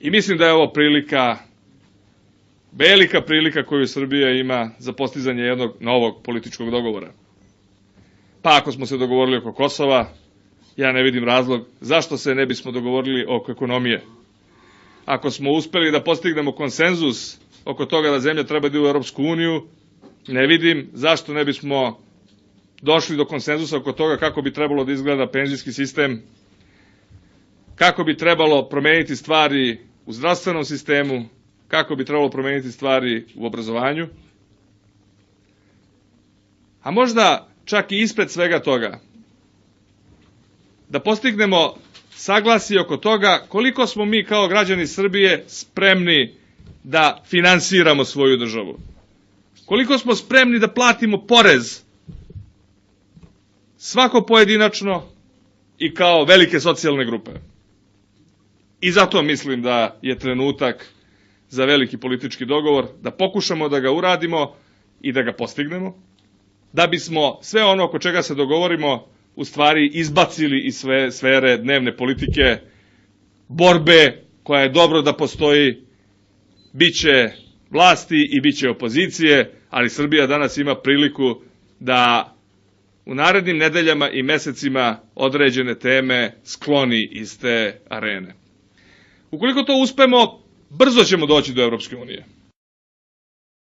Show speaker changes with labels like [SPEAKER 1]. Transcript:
[SPEAKER 1] I mislim da je ovo prilika, velika prilika koju Srbija ima za postizanje jednog novog političkog dogovora. Pa ako smo se dogovorili oko Kosova, ja ne vidim razlog zašto se ne bismo dogovorili oko ekonomije. Ako smo uspeli da postignemo konsenzus oko toga da zemlja treba da ide u Europsku uniju, ne vidim zašto ne bismo došli do konsenzusa oko toga kako bi trebalo da izgleda penzijski sistem, kako bi trebalo promeniti stvari u zdravstvenom sistemu, kako bi trebalo promeniti stvari u obrazovanju. A možda čak i ispred svega toga, da postignemo saglasje oko toga koliko smo mi kao građani Srbije spremni da finansiramo svoju državu. Koliko smo spremni da platimo porez svako pojedinačno i kao velike socijalne grupe. I zato mislim da je trenutak za veliki politički dogovor, da pokušamo da ga uradimo i da ga postignemo, da bismo sve ono oko čega se dogovorimo u stvari izbacili iz sve sfere dnevne politike, borbe koja je dobro da postoji, biće vlasti i biće opozicije, ali Srbija danas ima priliku da u narednim nedeljama i mesecima određene teme skloni iz te arene. Ukoliko to uspemo, brzo ćemo doći do Evropske unije.